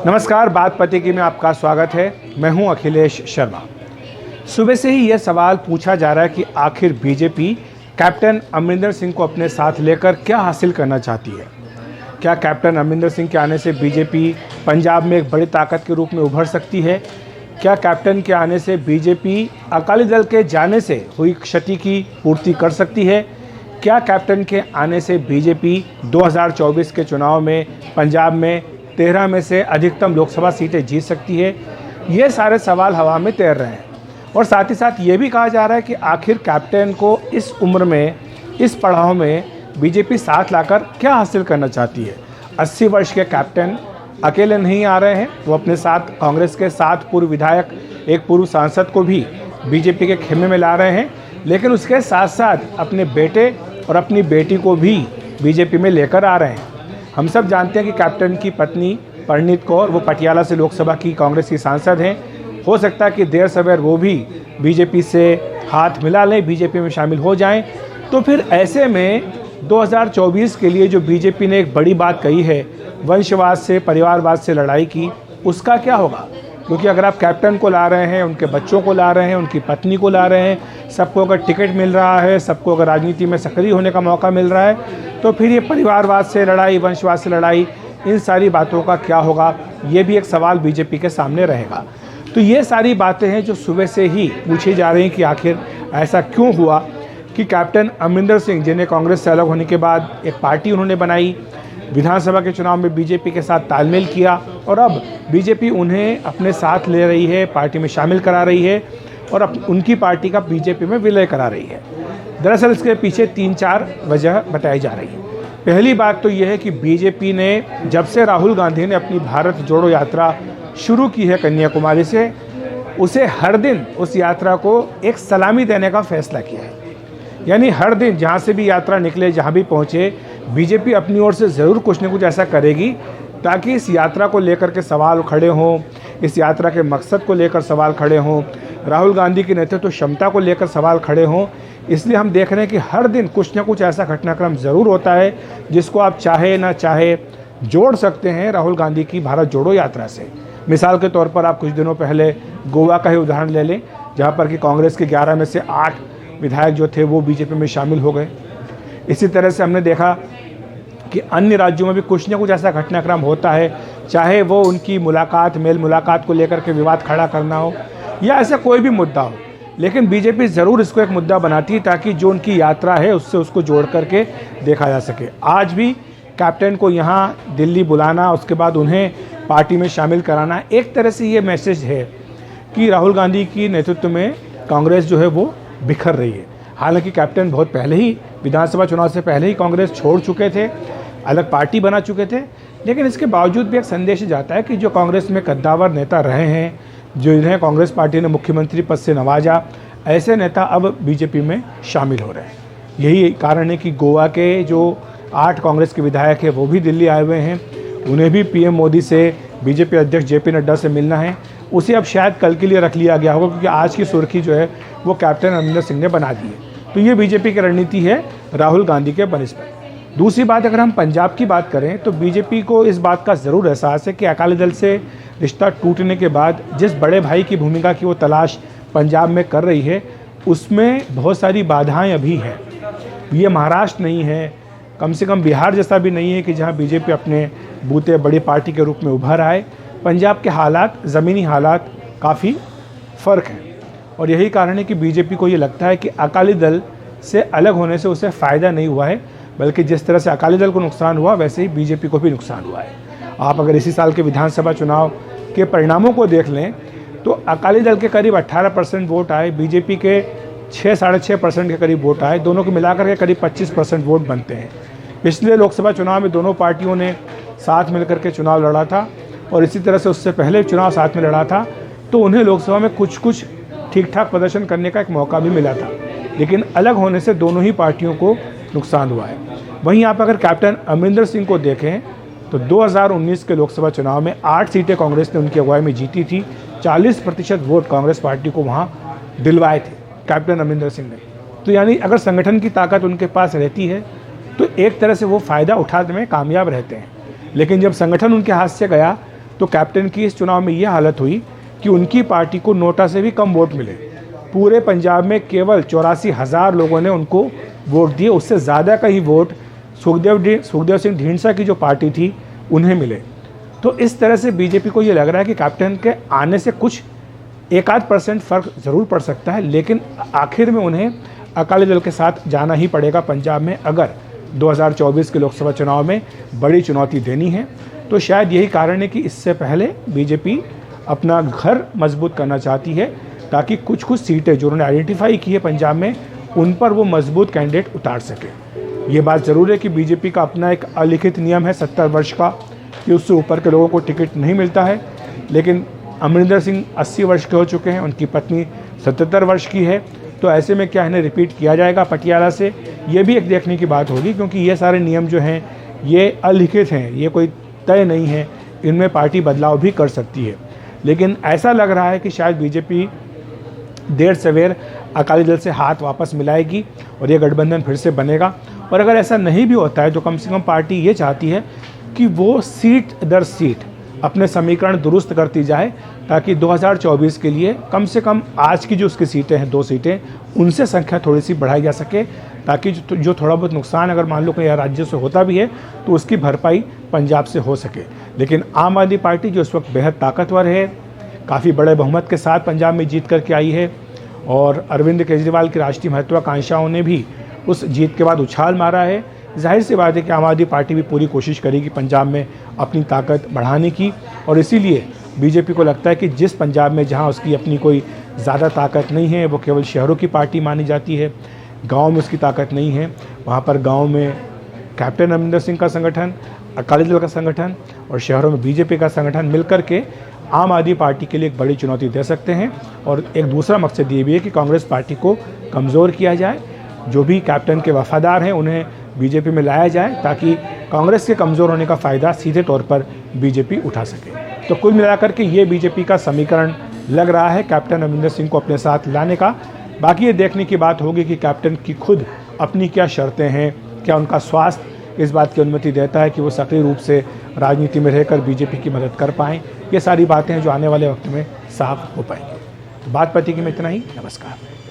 नमस्कार, बात पतेगी में आपका स्वागत है। मैं हूं अखिलेश शर्मा। सुबह से ही यह सवाल पूछा जा रहा है कि आखिर बीजेपी कैप्टन अमरिंदर सिंह को अपने साथ लेकर क्या हासिल करना चाहती है। क्या कैप्टन अमरिंदर सिंह के आने से बीजेपी पंजाब में एक बड़ी ताकत के रूप में उभर सकती है? क्या कैप्टन के आने से बीजेपी अकाली दल के जाने से हुई क्षति की पूर्ति कर सकती है? क्या कैप्टन के आने से बीजेपी 2024 के चुनाव में पंजाब में 13 में से अधिकतम लोकसभा सीटें जीत सकती है? ये सारे सवाल हवा में तैर रहे हैं। और साथ ही साथ ये भी कहा जा रहा है कि आखिर कैप्टन को इस उम्र में, इस पड़ाव में बीजेपी साथ लाकर क्या हासिल करना चाहती है। 80 वर्ष के कैप्टन अकेले नहीं आ रहे हैं, वो अपने साथ कांग्रेस के 7 पूर्व विधायक, एक पूर्व सांसद को भी बीजेपी के खेमे में ला रहे हैं, लेकिन उसके साथ साथ अपने बेटे और अपनी बेटी को भी बीजेपी में लेकर आ रहे हैं। हम सब जानते हैं कि कैप्टन की पत्नी परनीत कौर, वो पटियाला से लोकसभा की कांग्रेस की सांसद हैं। हो सकता है कि देर सवेर वो भी बीजेपी से हाथ मिला लें, बीजेपी में शामिल हो जाएं। तो फिर ऐसे में 2024 के लिए जो बीजेपी ने एक बड़ी बात कही है, वंशवाद से, परिवारवाद से लड़ाई की, उसका क्या होगा? क्योंकि अगर आप कैप्टन को ला रहे हैं, उनके बच्चों को ला रहे हैं, उनकी पत्नी को ला रहे हैं, सबको अगर टिकट मिल रहा है, सबको अगर राजनीति में सक्रिय होने का मौका मिल रहा है, तो फिर ये परिवारवाद से लड़ाई, वंशवाद से लड़ाई, इन सारी बातों का क्या होगा? ये भी एक सवाल बीजेपी के सामने रहेगा। तो ये सारी बातें हैं जो सुबह से ही पूछी जा रही हैं कि आखिर ऐसा क्यों हुआ कि कैप्टन अमरिंदर सिंह, जिन्हें कांग्रेस से अलग होने के बाद एक पार्टी उन्होंने बनाई, विधानसभा के चुनाव में बीजेपी के साथ तालमेल किया और अब बीजेपी उन्हें अपने साथ ले रही है, पार्टी में शामिल करा रही है और अब उनकी पार्टी का बीजेपी में विलय करा रही है। दरअसल इसके पीछे 3-4 वजह बताई जा रही है। पहली बात तो यह है कि बीजेपी ने जब से राहुल गांधी ने अपनी भारत जोड़ो यात्रा शुरू की है कन्याकुमारी से, उसे हर दिन उस यात्रा को एक सलामी देने का फैसला किया है। यानी हर दिन जहाँ से भी यात्रा निकले, जहाँ भी पहुँचे, बीजेपी अपनी ओर से ज़रूर कुछ न कुछ ऐसा करेगी ताकि इस यात्रा को लेकर के सवाल खड़े हों, इस यात्रा के मकसद को लेकर सवाल खड़े हों, राहुल गांधी की नेतृत्व क्षमता को लेकर सवाल खड़े हों। इसलिए हम देख रहे हैं कि हर दिन कुछ न कुछ ऐसा घटनाक्रम ज़रूर होता है जिसको आप चाहे ना चाहे जोड़ सकते हैं राहुल गांधी की भारत जोड़ो यात्रा से। मिसाल के तौर पर आप कुछ दिनों पहले गोवा का ही उदाहरण ले लें, जहाँ पर कि कांग्रेस के 11 में से 8 विधायक जो थे वो बीजेपी में शामिल हो गए। इसी तरह से हमने देखा कि अन्य राज्यों में भी कुछ न कुछ ऐसा घटनाक्रम होता है, चाहे वो उनकी मुलाकात, मेल मुलाकात को लेकर के विवाद खड़ा करना हो या ऐसा कोई भी मुद्दा हो, लेकिन बीजेपी ज़रूर इसको एक मुद्दा बनाती है ताकि जो उनकी यात्रा है उससे उसको जोड़ करके देखा जा सके। आज भी कैप्टन को यहाँ दिल्ली बुलाना, उसके बाद उन्हें पार्टी में शामिल कराना, एक तरह से ये मैसेज है कि राहुल गांधी की नेतृत्व में कांग्रेस जो है वो बिखर रही है। हालांकि कैप्टन बहुत पहले ही, विधानसभा चुनाव से पहले ही कांग्रेस छोड़ चुके थे, अलग पार्टी बना चुके थे, लेकिन इसके बावजूद भी एक संदेश जाता है कि जो कांग्रेस में कद्दावर नेता रहे हैं, जो इन्हें कांग्रेस पार्टी ने मुख्यमंत्री पद से नवाजा, ऐसे नेता अब बीजेपी में शामिल हो रहे हैं। यही कारण है कि गोवा के जो 8 कांग्रेस के विधायक हैं वो भी दिल्ली आए हुए हैं। उन्हें भी पीएम मोदी से, बीजेपी अध्यक्ष जेपी नड्डा से मिलना है। उसे अब शायद कल के लिए रख लिया गया होगा क्योंकि आज की सुर्खी जो है वो कैप्टन अमरिंदर सिंह ने बना दी है। तो ये बीजेपी की रणनीति है राहुल गांधी के बनिस्पत। दूसरी बात, अगर हम पंजाब की बात करें तो बीजेपी को इस बात का ज़रूर एहसास है कि अकाली दल से रिश्ता टूटने के बाद जिस बड़े भाई की भूमिका की वो तलाश पंजाब में कर रही है, उसमें बहुत सारी बाधाएं अभी हैं। ये महाराष्ट्र नहीं है, कम से कम बिहार जैसा भी नहीं है कि जहां बीजेपी अपने बूते बड़ी पार्टी के रूप में उभर आए। पंजाब के हालात, ज़मीनी हालात काफ़ी फ़र्क हैं और यही कारण है कि बीजेपी को ये लगता है कि अकाली दल से अलग होने से उसे फ़ायदा नहीं हुआ है, बल्कि जिस तरह से अकाली दल को नुकसान हुआ वैसे ही बीजेपी को भी नुकसान हुआ है। आप अगर इसी साल के विधानसभा चुनाव के परिणामों को देख लें तो अकाली दल के करीब 18% वोट आए, बीजेपी के 6-6.5% के करीब वोट आए, दोनों को मिलाकर के करीब 25% वोट बनते हैं। पिछले लोकसभा चुनाव में दोनों पार्टियों ने साथ मिलकर के चुनाव लड़ा था और इसी तरह से उससे पहले चुनाव साथ में लड़ा था, तो उन्हें लोकसभा में कुछ ठीक ठाक प्रदर्शन करने का एक मौका भी मिला था, लेकिन अलग होने से दोनों ही पार्टियों को नुकसान हुआ है। वहीं आप अगर कैप्टन अमरिंदर सिंह को देखें तो 2019 के लोकसभा चुनाव में 8 सीटें कांग्रेस ने उनकी अगुवाई में जीती थी। 40% वोट कांग्रेस पार्टी को वहाँ दिलवाए थे कैप्टन अमरिंदर सिंह ने। तो यानी अगर संगठन की ताकत उनके पास रहती है तो एक तरह से वो फ़ायदा उठाने में कामयाब रहते हैं। लेकिन जब संगठन उनके हाथ से गया तो कैप्टन की इस चुनाव में ये हालत हुई कि उनकी पार्टी को नोटा से भी कम वोट मिले। पूरे पंजाब में केवल 84,000 लोगों ने उनको वोट दिए, उससे ज़्यादा का ही वोट सुखदेव सिंह ढींढसा की जो पार्टी थी उन्हें मिले। तो इस तरह से बीजेपी को ये लग रहा है कि कैप्टन के आने से कुछ 1-8% फ़र्क ज़रूर पड़ सकता है, लेकिन आखिर में उन्हें अकाली दल के साथ जाना ही पड़ेगा पंजाब में, अगर 2024 के लोकसभा चुनाव में बड़ी चुनौती देनी है। तो शायद यही कारण है कि इससे पहले बीजेपी अपना घर मजबूत करना चाहती है, ताकि कुछ सीटें जो उन्होंने आइडेंटिफाई की है पंजाब में, उन पर वो मजबूत कैंडिडेट उतार सके। ये बात ज़रूर है कि बीजेपी का अपना एक अलिखित नियम है 70 वर्ष का, कि उससे ऊपर के लोगों को टिकट नहीं मिलता है। लेकिन अमरिंदर सिंह 80 वर्ष के हो चुके हैं, उनकी पत्नी 77 वर्ष की है, तो ऐसे में क्या इन्हें रिपीट किया जाएगा पटियाला से, ये भी एक देखने की बात होगी, क्योंकि ये सारे नियम जो हैं ये अलिखित हैं, ये कोई तय नहीं है, इनमें पार्टी बदलाव भी कर सकती है। लेकिन ऐसा लग रहा है कि शायद बीजेपी देर सवेर अकाली दल से हाथ वापस मिलाएगी और ये गठबंधन फिर से बनेगा। और अगर ऐसा नहीं भी होता है तो कम से कम पार्टी ये चाहती है कि वो सीट दर सीट अपने समीकरण दुरुस्त करती जाए, ताकि 2024 के लिए कम से कम आज की जो उसकी सीटें हैं 2 सीटें, उनसे संख्या थोड़ी सी बढ़ाई जा सके, ताकि जो थोड़ा बहुत नुकसान अगर मान लो कहीं राज्य से होता भी है तो उसकी भरपाई पंजाब से हो सके। लेकिन आम आदमी पार्टी जो इस वक्त बेहद ताकतवर है, काफ़ी बड़े बहुमत के साथ पंजाब में जीत करके आई है, और अरविंद केजरीवाल की राष्ट्रीय महत्वाकांक्षाओं ने भी उस जीत के बाद उछाल मारा है। जाहिर सी बात है कि आम आदमी पार्टी भी पूरी कोशिश करेगी पंजाब में अपनी ताकत बढ़ाने की, और इसीलिए बीजेपी को लगता है कि जिस पंजाब में जहां उसकी अपनी कोई ज़्यादा ताकत नहीं है, वो केवल शहरों की पार्टी मानी जाती है, गांव में उसकी ताकत नहीं है, वहां पर गांव में कैप्टन अमरिंदर सिंह का संगठन, अकाली दल का संगठन और शहरों में बीजेपी का संगठन मिलकर के आम आदमी पार्टी के लिए एक बड़ी चुनौती दे सकते हैं। और एक दूसरा मकसद ये भी है कि कांग्रेस पार्टी को कमज़ोर किया जाए, जो भी कैप्टन के वफादार हैं उन्हें बीजेपी में लाया जाए, ताकि कांग्रेस के कमज़ोर होने का फ़ायदा सीधे तौर पर बीजेपी उठा सके। तो कुल मिलाकर के ये बीजेपी का समीकरण लग रहा है कैप्टन अमरिंदर सिंह को अपने साथ लाने का। बाकी ये देखने की बात होगी कि कैप्टन की खुद अपनी क्या शर्तें हैं, क्या उनका स्वास्थ्य इस बात की अनुमति देता है कि वो सक्रिय रूप से राजनीति में रहकर बीजेपी की मदद कर पाएँ। ये सारी बातें हैं जो आने वाले वक्त में साफ हो पाएंगी। तो बात पति की में इतना ही। नमस्कार।